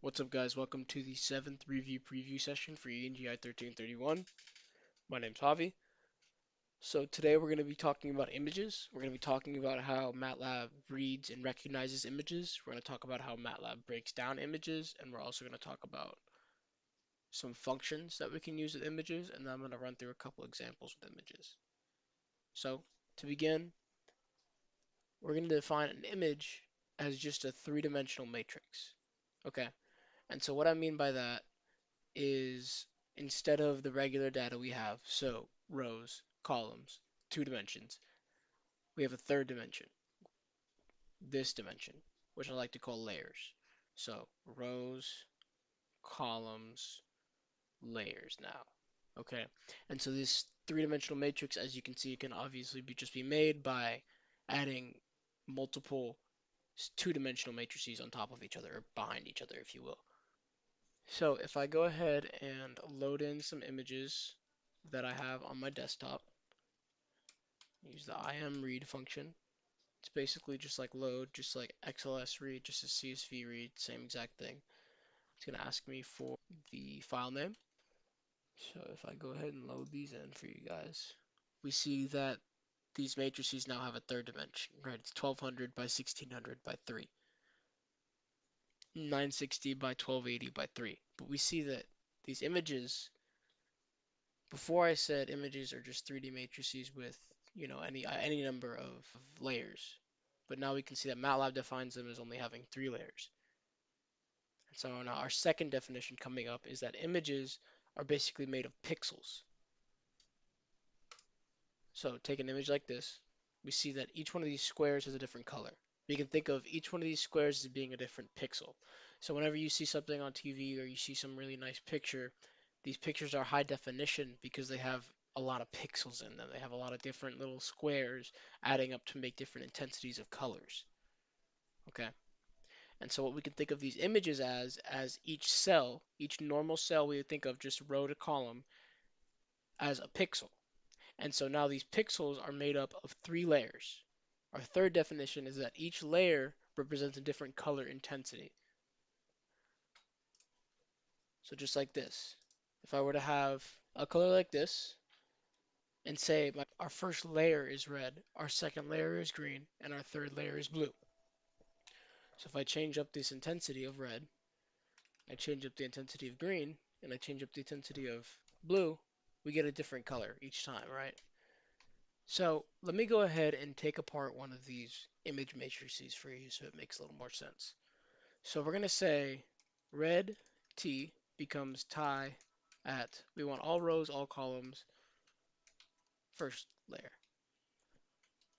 What's up, guys? Welcome to the 7th review preview session for ENGI 1331. My name's Javi. So today we're going to be talking about images. We're going to be talking about how MATLAB reads and recognizes images. We're going to talk about how MATLAB breaks down images, and we're also going to talk about some functions that we can use with images, and then I'm going to run through a couple examples with images. So to begin, we're going to define an image as just a three-dimensional matrix. Okay, and so what I mean by that is instead of the regular data we have, so rows, columns, two dimensions, we have a third dimension, this dimension, which I like to call layers. So rows, columns, layers now. Okay, and so this three-dimensional matrix, as you can see, can obviously just be made by adding multiple two-dimensional matrices on top of each other, or behind each other, if you will. So if I go ahead and load in some images that I have on my desktop, use the imread function. It's basically just like load, just like XLS read, just a CSV read, same exact thing. It's going to ask me for the file name. So if I go ahead and load these in for you guys, we see that these matrices now have a third dimension, right? It's 1200 by 1600 by 3, 960 by 1280 by 3. But we see that these images, before I said images are just 3D matrices with, any number of layers. But now we can see that MATLAB defines them as only having 3 layers. And so now our second definition coming up is that images are basically made of pixels. So take an image like this. We see that each one of these squares has a different color. We can think of each one of these squares as being a different pixel. So whenever you see something on TV or you see some really nice picture, these pictures are high definition because they have a lot of pixels in them. They have a lot of different little squares adding up to make different intensities of colors. Okay? And so what we can think of these images as each cell, each normal cell we would think of just row to column as a pixel. And so now these pixels are made up of 3 layers. Our third definition is that each layer represents a different color intensity. So just like this. If I were to have a color like this and say our first layer is red, our second layer is green, and our third layer is blue. So if I change up this intensity of red, I change up the intensity of green, and I change up the intensity of blue, we get a different color each time, right? So let me go ahead and take apart one of these image matrices for you so it makes a little more sense. So we're going to say red T becomes tie at, we want all rows, all columns, first layer.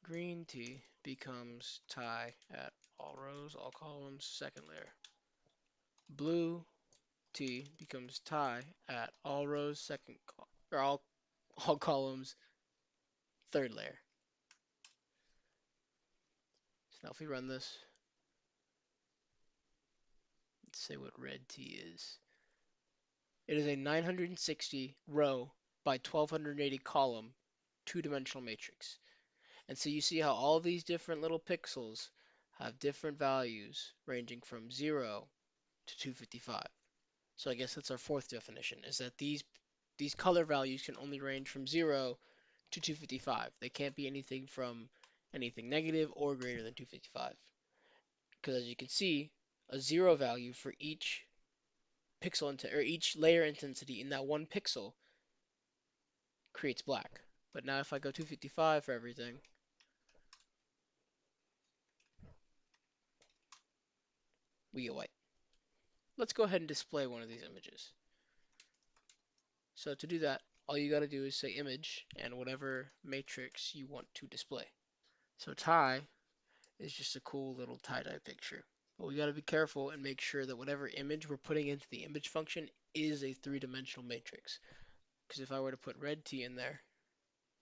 Green T becomes tie at all rows, all columns, second layer. Blue T becomes tie at all rows, or all columns, third layer. So now if we run this, let's say what red T is. It is a 960 row by 1280 column two-dimensional matrix. And so you see how all these different little pixels have different values ranging from 0 to 255. So I guess that's our fourth definition, is that these color values can only range from 0 to 255. They can't be anything from anything negative or greater than 255. Because as you can see, a 0 value for each or each layer intensity in that one pixel creates black. But now if I go 255 for everything, we get white. Let's go ahead and display one of these images. So to do that, all you got to do is say image and whatever matrix you want to display. So tie is just a cool little tie-dye picture. But we got to be careful and make sure that whatever image we're putting into the image function is a three-dimensional matrix. Because if I were to put red T in there,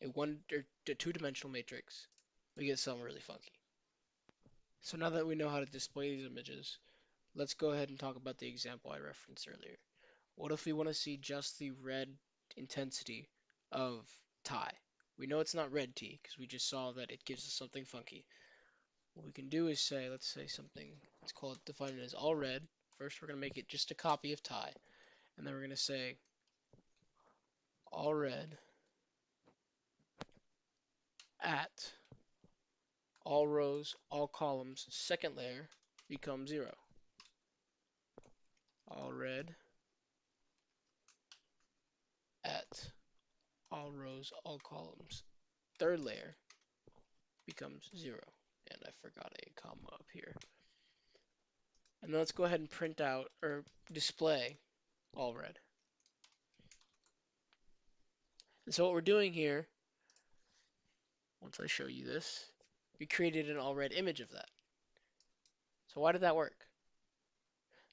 a two-dimensional matrix, we get something really funky. So now that we know how to display these images, let's go ahead and talk about the example I referenced earlier. What if we want to see just the red intensity of tie? We know it's not red T because we just saw that it gives us something funky. What we can do is say, let's say something, let's call it define it as all red First, we're going to make it just a copy of Ty, and then we're going to say all red at all rows, all columns, second layer becomes 0. All red at all rows, all columns, third layer becomes 0. And I forgot a comma up here. And then let's go ahead and print out or display all red. And so what we're doing here, once I show you this, we created an all red image of that. So why did that work?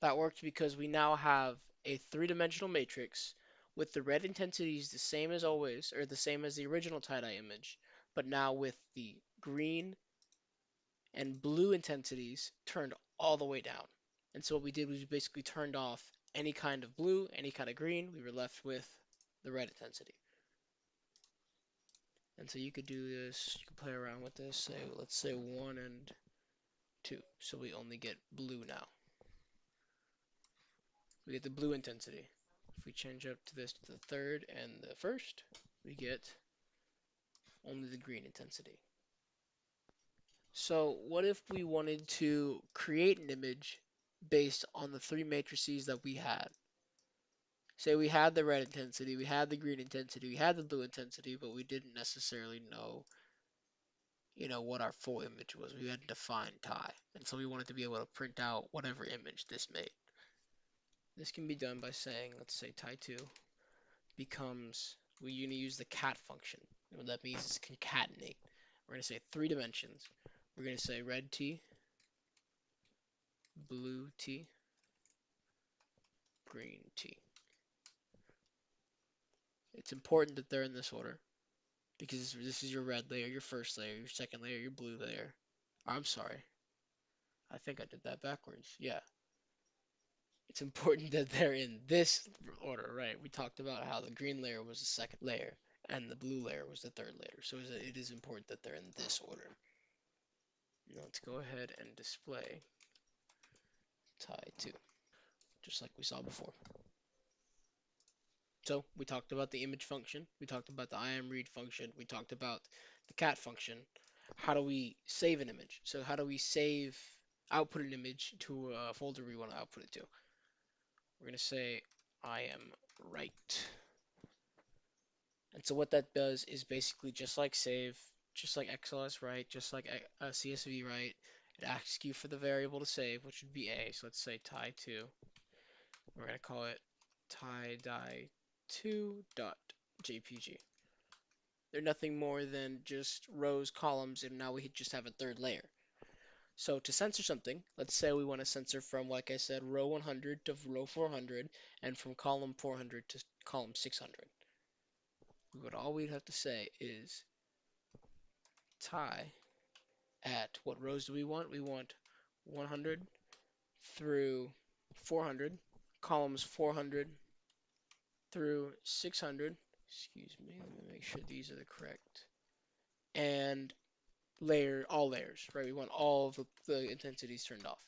That worked because we now have a three-dimensional matrix with the red intensities the same as always, or the same as the original tie-dye image, but now with the green and blue intensities turned all the way down. And so what we did was we basically turned off any kind of blue, any kind of green. We were left with the red intensity. And so you could do this, you could play around with this, say, let's say 1 and 2. So we only get blue now. We get the blue intensity. If we change up to this to the third and the first, we get only the green intensity. So what if we wanted to create an image based on the three matrices that we had? Say we had the red intensity, we had the green intensity, we had the blue intensity, but we didn't necessarily know, what our full image was. We hadn't defined Ty. And so we wanted to be able to print out whatever image this made. This can be done by saying, let's say Ty2 becomes, we're going to use the cat function. And what that means is concatenate. We're going to say 3 dimensions. We're going to say red T, blue T, green T. It's important that they're in this order because this is your red layer, your first layer, your second layer, your blue layer. I'm sorry. I think I did that backwards. Yeah. It's important that they're in this order, right? We talked about how the green layer was the second layer and the blue layer was the third layer. So it is important that they're in this order. Now let's go ahead and display Ty2, just like we saw before. So we talked about the image function, we talked about the imread function, we talked about the cat function. How do we save an image? So how do we output an image to a folder we want to output it to? We're going to say imwrite. And so what that does is basically just like save, just like XLS write, just like CSV write, it asks you for the variable to save, which would be A. So let's say Ty2. We're going to call it tie2.jpg. They're nothing more than just rows, columns, and now we just have a third layer. So to censor something, let's say we want to censor from, like I said, row 100 to row 400, and from column 400 to column 600. All we'd have to say is tie at what rows do we want? We want 100 through 400, columns 400 through 600. Excuse me, let me make sure these are the correct. And all layers, right? We want all of the intensities turned off.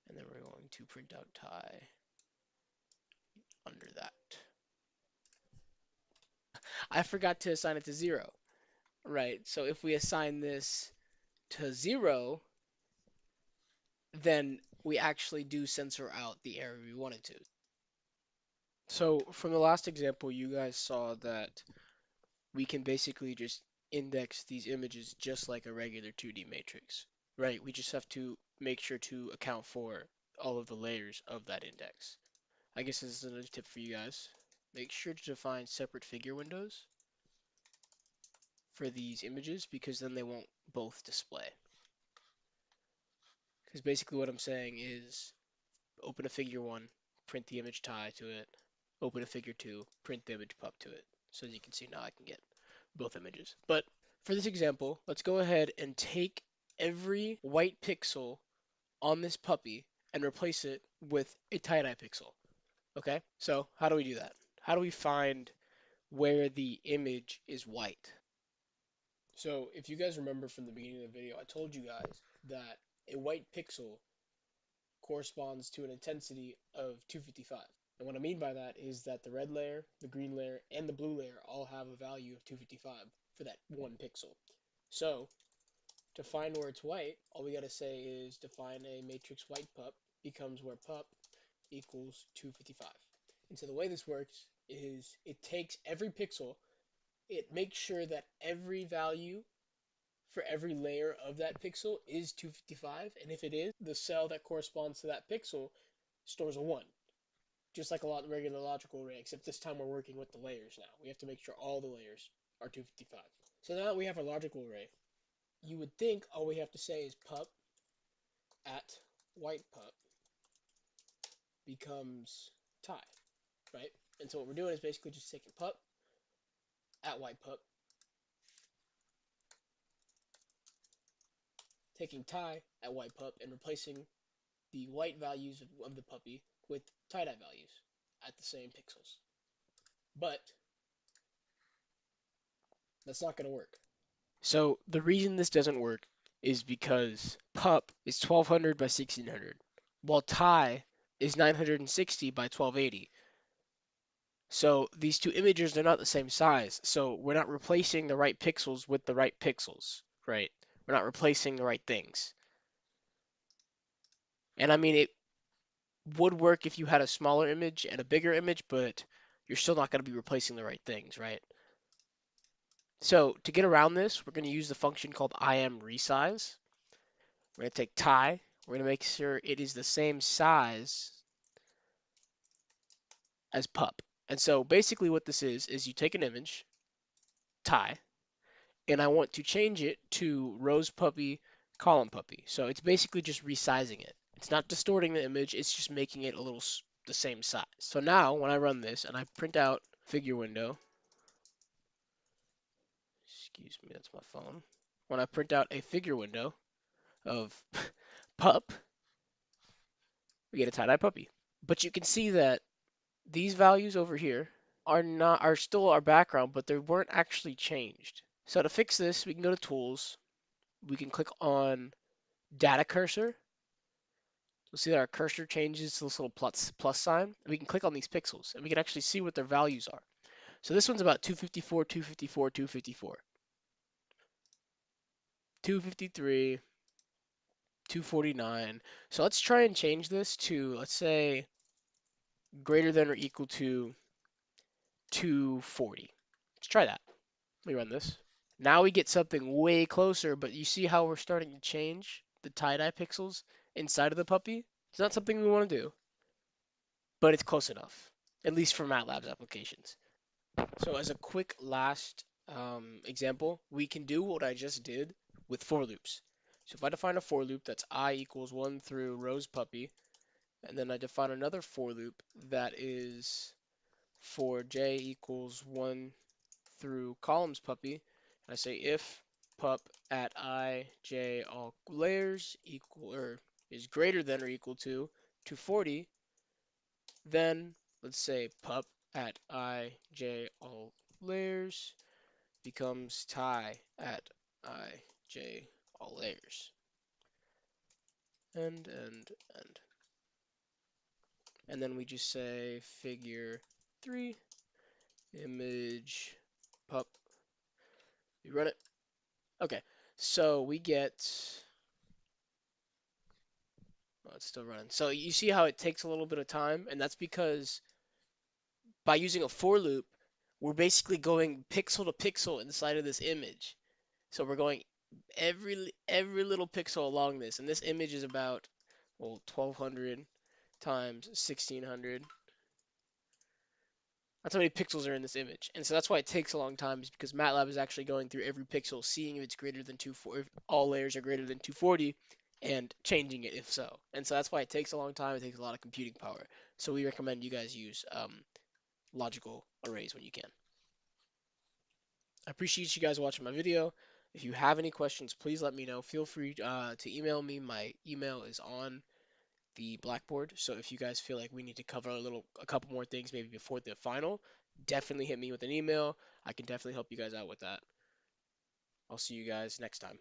And then we're going to print out Ty under that. I forgot to assign it to 0, right? So if we assign this to 0, then we actually do censor out the area we wanted to. So from the last example, you guys saw that we can basically just index these images just like a regular 2D matrix, right? We just have to make sure to account for all of the layers of that index. I guess this is another tip for you guys. Make sure to define separate figure windows for these images because then they won't both display. Because basically what I'm saying is open a figure 1, print the image Ty to it, open a figure 2, print the image pup to it. So as you can see now I can get both images. But for this example, let's go ahead and take every white pixel on this puppy and replace it with a tie-dye pixel. Okay, so how do we do that? How do we find where the image is white? So if you guys remember from the beginning of the video, I told you guys that a white pixel corresponds to an intensity of 255. And what I mean by that is that the red layer, the green layer, and the blue layer all have a value of 255 for that one pixel. So to find where it's white, all we got to say is define a matrix white pup becomes where pup equals 255. And so the way this works is it takes every pixel, it makes sure that every value for every layer of that pixel is 255, and if it is, the cell that corresponds to that pixel stores a 1. Just like a regular logical array, except this time we're working with the layers now. We have to make sure all the layers are 255. So now that we have our logical array, you would think all we have to say is pup at white pup becomes tie, right? And so what we're doing is basically just taking pup at white pup, taking tie at white pup, and replacing the white values of the puppy with tie-dye values at the same pixels. But that's not going to work. So the reason this doesn't work is because pup is 1200 by 1600, while tie is 960 by 1280. So these two images are not the same size. So we're not replacing the right pixels with the right pixels, right? We're not replacing the right things. And I mean, it would work if you had a smaller image and a bigger image, but you're still not going to be replacing the right things, right? So to get around this, we're going to use the function called imresize. We're going to take tie. We're going to make sure it is the same size as pup. And so basically what this is you take an image, tie, and I want to change it to rose puppy, column puppy. So it's basically just resizing it. It's not distorting the image, it's just making it a little the same size. So now when I run this and I print out figure window, excuse me, that's my phone. When I print out a figure window of pup, we get a tie-dye puppy. But you can see that these values over here are still our background, but they weren't actually changed. So to fix this, we can go to Tools. We can click on Data Cursor. You'll see that our cursor changes to this little plus sign. We can click on these pixels, and we can actually see what their values are. So this one's about 254, 254, 254, 253, 249. So let's try and change this to, let's say, greater than or equal to 240. Let's try that. Let me run this. Now we get something way closer, but you see how we're starting to change the tie-dye pixels inside of the puppy? It's not something we want to do, but it's close enough, at least for MATLAB's applications. So as a quick last example, we can do what I just did with for loops. So if I define a for loop that's I equals 1 through rose puppy, and then I define another for loop that is for j equals 1 through columns puppy, and I say if pup at I, j, all layers equal or is greater than or equal to 240, then let's say pup at I, j, all layers becomes tie at I, j, all layers. And. And then we just say figure 3, image pup. You run it. Okay, so we get, oh, it's still running. So you see how it takes a little bit of time, and that's because by using a for loop, we're basically going pixel to pixel inside of this image. So we're going every little pixel along this, and this image is about, well, 1200 times 1600. That's how many pixels are in this image. And so that's why it takes a long time, is because MATLAB is actually going through every pixel, seeing if it's greater than 240, if all layers are greater than 240, and changing it if so. And so that's why it takes a long time. It takes a lot of computing power. So we recommend you guys use logical arrays when you can. I appreciate you guys watching my video. If you have any questions, please let me know. Feel free to email me. My email is on the Blackboard. So if you guys feel like we need to cover a couple more things maybe before the final, definitely hit me with an email. I can definitely help you guys out with that. I'll see you guys next time.